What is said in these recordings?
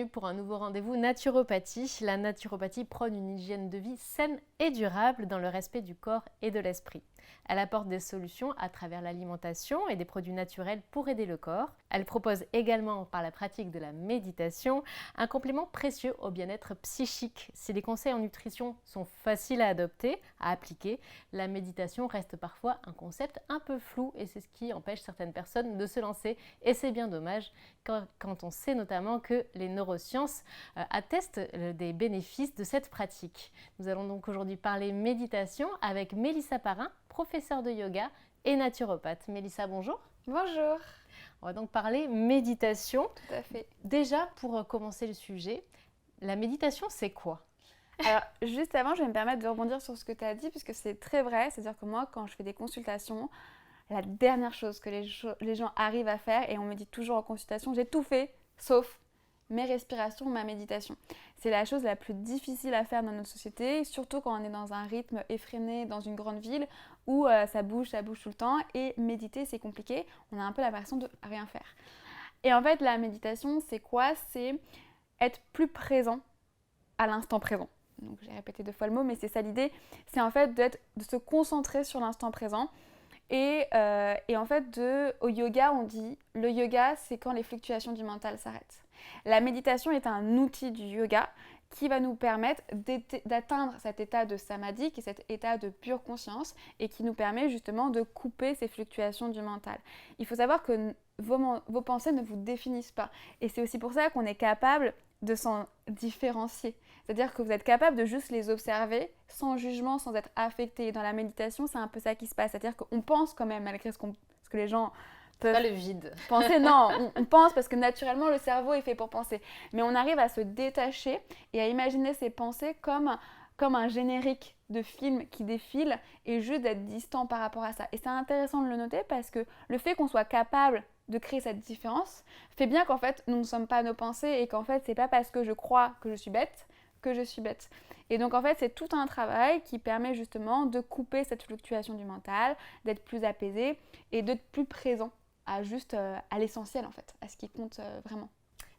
pour un nouveau rendez-vous naturopathie. La naturopathie prône une hygiène de vie saine et durable dans le respect du corps et de l'esprit. Elle apporte des solutions à travers l'alimentation et des produits naturels pour aider le corps. Elle propose également, par la pratique de la méditation, un complément précieux au bien-être psychique. Si les conseils en nutrition sont faciles à adopter, à appliquer, la méditation reste parfois un concept un peu flou et c'est ce qui empêche certaines personnes de se lancer. Et c'est bien dommage quand on sait notamment que les neurosciences attestent des bénéfices de cette pratique. Nous allons donc aujourd'hui parler méditation avec Mélissa Parrain, professeure de yoga et naturopathe. Mélissa, bonjour. Bonjour. On va donc parler méditation. Tout à fait. Déjà, pour commencer le sujet, la méditation, c'est quoi ? Alors, juste avant, je vais me permettre de rebondir sur ce que tu as dit, puisque c'est très vrai. C'est-à-dire que moi, quand je fais des consultations, la dernière chose que les gens arrivent à faire, et on me dit toujours en consultation, j'ai tout fait, sauf mes respirations, ma méditation. C'est la chose la plus difficile à faire dans notre société, surtout quand on est dans un rythme effréné dans une grande ville où ça bouge tout le temps. Et méditer, c'est compliqué. On a un peu l'impression de rien faire. Et en fait, la méditation, c'est quoi ? C'est être plus présent à l'instant présent. Donc j'ai répété 2 fois le mot, mais c'est ça l'idée. C'est en fait de se concentrer sur l'instant présent. Et en fait, au yoga, on dit, le yoga, c'est quand les fluctuations du mental s'arrêtent. La méditation est un outil du yoga qui va nous permettre d'atteindre cet état de samadhi, qui est cet état de pure conscience, et qui nous permet justement de couper ces fluctuations du mental. Il faut savoir que vos pensées ne vous définissent pas. Et c'est aussi pour ça qu'on est capable de s'en différencier. C'est-à-dire que vous êtes capable de juste les observer sans jugement, sans être affecté. Dans la méditation, c'est un peu ça qui se passe. C'est-à-dire qu'on pense quand même, malgré ce que les gens peuvent pas le vide. penser. Non, on pense parce que naturellement, le cerveau est fait pour penser. Mais on arrive à se détacher et à imaginer ces pensées comme un générique de film qui défile et juste d'être distant par rapport à ça. Et c'est intéressant de le noter parce que le fait qu'on soit capable de créer cette différence fait bien qu'en fait, nous ne sommes pas nos pensées et qu'en fait, c'est pas parce que je crois que je suis bête que je suis bête. Et donc en fait, c'est tout un travail qui permet justement de couper cette fluctuation du mental, d'être plus apaisé et d'être plus présent à l'essentiel en fait, à ce qui compte vraiment.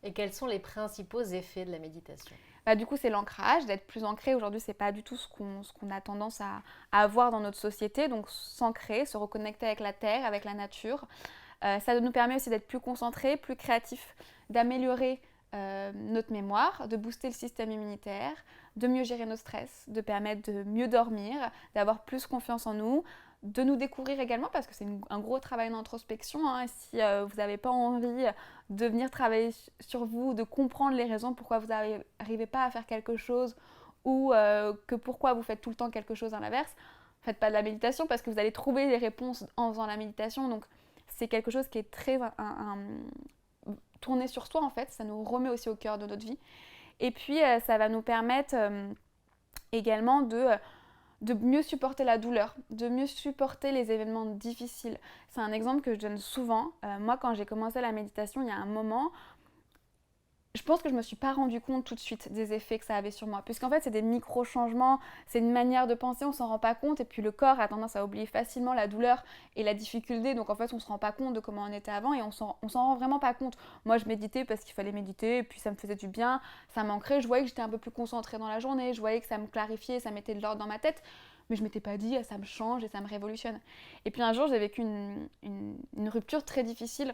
Et quels sont les principaux effets de la méditation ? Du coup, c'est l'ancrage, d'être plus ancré. Aujourd'hui, c'est pas du tout ce qu'on a tendance à avoir dans notre société. Donc s'ancrer, se reconnecter avec la terre, avec la nature. Ça nous permet aussi d'être plus concentré, plus créatif, d'améliorer notre mémoire, de booster le système immunitaire, de mieux gérer nos stress, de permettre de mieux dormir, d'avoir plus confiance en nous, de nous découvrir également parce que c'est un gros travail d'introspection. Si vous n'avez pas envie de venir travailler sur vous, de comprendre les raisons pourquoi vous n'arrivez pas à faire quelque chose ou que pourquoi vous faites tout le temps quelque chose à l'inverse, faites pas de la méditation parce que vous allez trouver les réponses en faisant la méditation. Donc c'est quelque chose qui est très tourné sur soi en fait, ça nous remet aussi au cœur de notre vie. Et puis ça va nous permettre également de mieux supporter la douleur, de mieux supporter les événements difficiles. C'est un exemple que je donne souvent. Moi, quand j'ai commencé la méditation, il y a un moment, je pense que je ne me suis pas rendu compte tout de suite des effets que ça avait sur moi. Puisqu'en fait, c'est des micro-changements, c'est une manière de penser, on ne s'en rend pas compte. Et puis le corps a tendance à oublier facilement la douleur et la difficulté. Donc en fait, on ne se rend pas compte de comment on était avant et on s'en rend vraiment pas compte. Moi, je méditais parce qu'il fallait méditer et puis ça me faisait du bien, ça m'ancrait. Je voyais que j'étais un peu plus concentrée dans la journée, je voyais que ça me clarifiait, ça mettait de l'ordre dans ma tête. Mais je ne m'étais pas dit, ça me change et ça me révolutionne. Et puis un jour, j'ai vécu une rupture très difficile.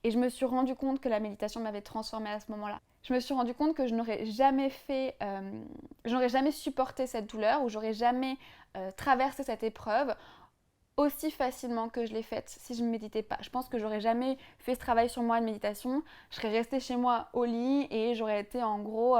Et je me suis rendu compte que la méditation m'avait transformée à ce moment-là. Je me suis rendu compte que je n'aurais jamais supporté cette douleur ou j'aurais jamais traversé cette épreuve aussi facilement que je l'ai faite si je ne méditais pas. Je pense que j'aurais jamais fait ce travail sur moi de méditation. Je serais restée chez moi au lit et j'aurais été en gros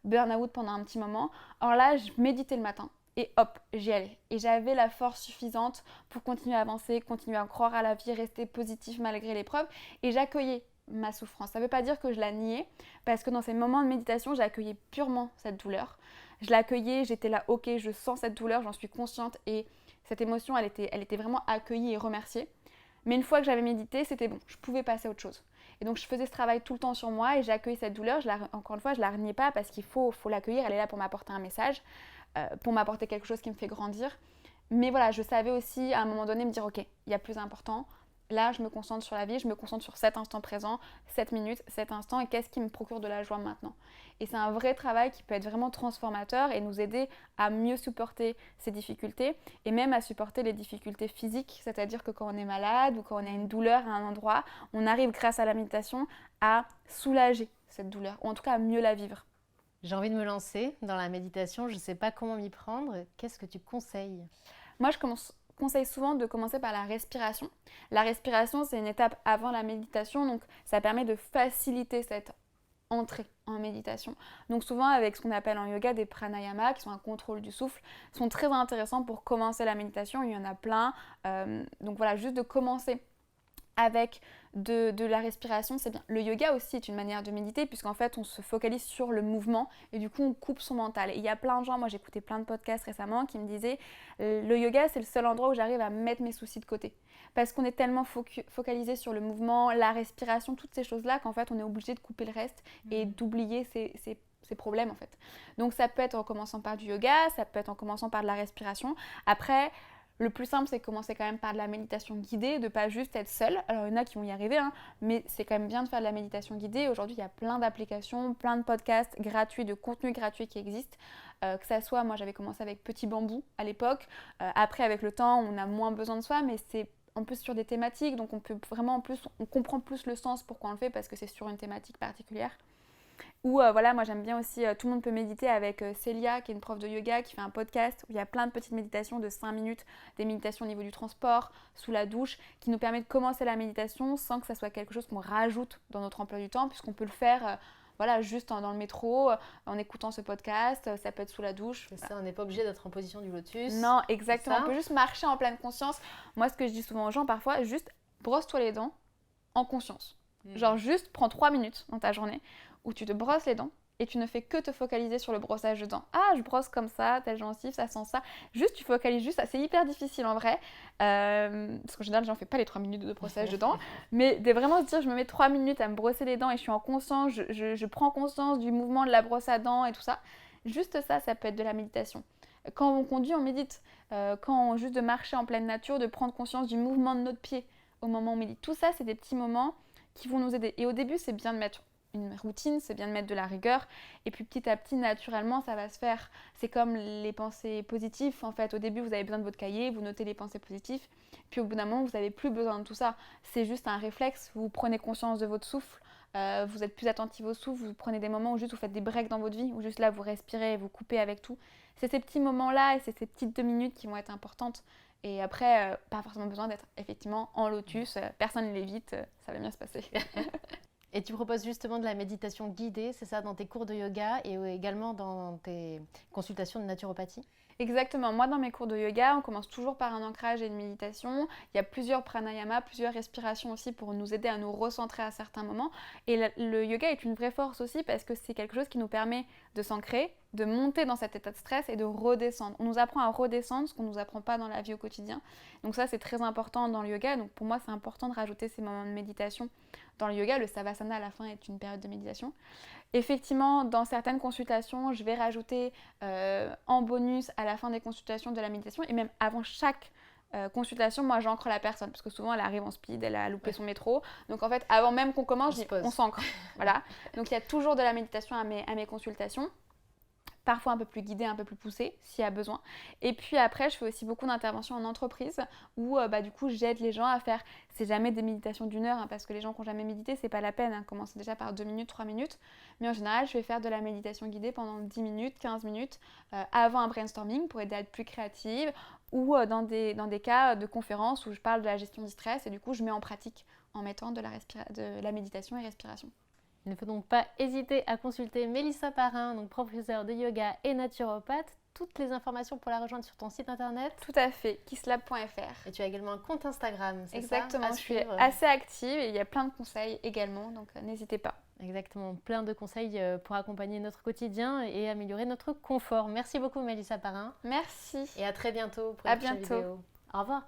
burn-out pendant un petit moment. Or là, je méditais le matin. Et hop, j'y allais. Et j'avais la force suffisante pour continuer à avancer, continuer à croire à la vie, rester positif malgré l'épreuve. Et j'accueillais ma souffrance. Ça ne veut pas dire que je la niais, parce que dans ces moments de méditation, j'accueillais purement cette douleur. Je l'accueillais, j'étais là, ok, je sens cette douleur, j'en suis consciente. Et cette émotion, elle était vraiment accueillie et remerciée. Mais une fois que j'avais médité, c'était bon, je pouvais passer à autre chose. Et donc je faisais ce travail tout le temps sur moi et j'ai accueilli cette douleur. Encore une fois, je ne la reniais pas parce qu'il faut l'accueillir, elle est là pour m'apporter un message. Pour m'apporter quelque chose qui me fait grandir. Mais voilà, je savais aussi à un moment donné me dire ok, il y a plus important, là, je me concentre sur la vie, je me concentre sur cet instant présent, cette minute, cet instant, et qu'est-ce qui me procure de la joie maintenant. Et c'est un vrai travail qui peut être vraiment transformateur et nous aider à mieux supporter ces difficultés et même à supporter les difficultés physiques, c'est-à-dire que quand on est malade ou quand on a une douleur à un endroit, on arrive grâce à la méditation à soulager cette douleur, ou en tout cas à mieux la vivre. J'ai envie de me lancer dans la méditation, je ne sais pas comment m'y prendre. Qu'est-ce que tu conseilles ? Moi, conseille souvent de commencer par la respiration. La respiration, c'est une étape avant la méditation, donc ça permet de faciliter cette entrée en méditation. Donc souvent avec ce qu'on appelle en yoga des pranayamas, qui sont un contrôle du souffle, sont très intéressants pour commencer la méditation. Il y en a plein. Donc voilà, juste de commencer avec de la respiration, c'est bien. Le yoga aussi est une manière de méditer puisqu'en fait on se focalise sur le mouvement et du coup on coupe son mental. Et il y a plein de gens, moi j'ai écouté plein de podcasts récemment qui me disaient le yoga c'est le seul endroit où j'arrive à mettre mes soucis de côté. Parce qu'on est tellement focalisé sur le mouvement, la respiration, toutes ces choses-là qu'en fait on est obligé de couper le reste et d'oublier ces problèmes en fait. Donc ça peut être en commençant par du yoga, ça peut être en commençant par de la respiration. Après, le plus simple, c'est de commencer quand même par de la méditation guidée, de ne pas juste être seul. Alors, il y en a qui vont y arriver, mais c'est quand même bien de faire de la méditation guidée. Aujourd'hui, il y a plein d'applications, plein de podcasts gratuits, de contenus gratuits qui existent. Que ça soit, moi, j'avais commencé avec Petit Bambou à l'époque. Après, avec le temps, on a moins besoin de soi, mais c'est en plus sur des thématiques. Donc, on peut vraiment, en plus, on comprend plus le sens pourquoi on le fait parce que c'est sur une thématique particulière. Ou voilà, moi j'aime bien aussi, tout le monde peut méditer avec Célia, qui est une prof de yoga, qui fait un podcast où il y a plein de petites méditations de 5 minutes, des méditations au niveau du transport, sous la douche, qui nous permet de commencer la méditation sans que ça soit quelque chose qu'on rajoute dans notre emploi du temps, puisqu'on peut le faire voilà, juste dans le métro, en écoutant ce podcast, ça peut être sous la douche. C'est ça, on n'est pas obligé d'être en position du lotus. Non, exactement, on peut juste marcher en pleine conscience. Moi, ce que je dis souvent aux gens parfois, juste brosse-toi les dents en conscience. Genre juste prends 3 minutes dans ta journée où tu te brosses les dents et tu ne fais que te focaliser sur le brossage de dents. Ah, je brosse comme ça, telle gencive, ça sent ça. Juste, tu focalises juste, c'est hyper difficile en vrai. Parce qu'en général, j'en fais pas les 3 minutes de brossage de dents. Mais de vraiment se dire, je me mets 3 minutes à me brosser les dents et je suis en conscience, je prends conscience du mouvement de la brosse à dents et tout ça. Juste ça, ça peut être de la méditation. Quand on conduit, on médite. Juste de marcher en pleine nature, de prendre conscience du mouvement de notre pied au moment où on médite. Tout ça, c'est des petits moments qui vont nous aider. Et au début, c'est bien de mettre une routine, c'est bien de mettre de la rigueur. Et puis petit à petit, naturellement, ça va se faire. C'est comme les pensées positives. En fait, au début, vous avez besoin de votre cahier, vous notez les pensées positives. Puis au bout d'un moment, vous n'avez plus besoin de tout ça. C'est juste un réflexe. Vous prenez conscience de votre souffle. Vous êtes plus attentif au souffle. Vous prenez des moments où juste vous faites des breaks dans votre vie. Où juste là, vous respirez et vous coupez avec tout. C'est ces petits moments-là et c'est ces petites 2 minutes qui vont être importantes. Et après, pas forcément besoin d'être effectivement en lotus. Personne ne l'évite. Ça va bien se passer. Et tu proposes justement de la méditation guidée, c'est ça, dans tes cours de yoga et également dans tes consultations de naturopathie ? Exactement. Moi, dans mes cours de yoga, on commence toujours par un ancrage et une méditation. Il y a plusieurs pranayamas, plusieurs respirations aussi pour nous aider à nous recentrer à certains moments. Et le yoga est une vraie force aussi parce que c'est quelque chose qui nous permet de s'ancrer, de monter dans cet état de stress et de redescendre. On nous apprend à redescendre, ce qu'on ne nous apprend pas dans la vie au quotidien. Donc ça, c'est très important dans le yoga. Donc pour moi, c'est important de rajouter ces moments de méditation dans le yoga. Le savasana à la fin est une période de méditation. Effectivement, dans certaines consultations, je vais rajouter en bonus à la fin des consultations de la méditation et même avant chaque consultation, moi j'ancre la personne parce que souvent elle arrive en speed, elle a loupé son métro. Donc en fait, avant même qu'on commence, on s'ancre. Voilà. Donc il y a toujours de la méditation à mes consultations. Parfois un peu plus guidée, un peu plus poussée, s'il y a besoin. Et puis après, je fais aussi beaucoup d'interventions en entreprise où du coup, j'aide les gens à faire, c'est jamais des méditations d'1 heure, parce que les gens qui n'ont jamais médité, c'est pas la peine. Commencez déjà par 2 minutes, 3 minutes. Mais en général, je vais faire de la méditation guidée pendant 10 minutes, 15 minutes, avant un brainstorming pour aider à être plus créative, ou dans des cas de conférences où je parle de la gestion du stress et du coup, je mets en pratique en mettant de la méditation et respiration. Il ne faut donc pas hésiter à consulter Mélissa Parrain, donc professeure de yoga et naturopathe. Toutes les informations pour la rejoindre sur ton site internet. Tout à fait, kisslab.fr. Et tu as également un compte Instagram, c'est Exactement, ça, je suis assez active et il y a plein de conseils également, donc n'hésitez pas. Exactement, plein de conseils pour accompagner notre quotidien et améliorer notre confort. Merci beaucoup Mélissa Parrain. Merci. Et à très bientôt pour une prochaine vidéo. Au revoir.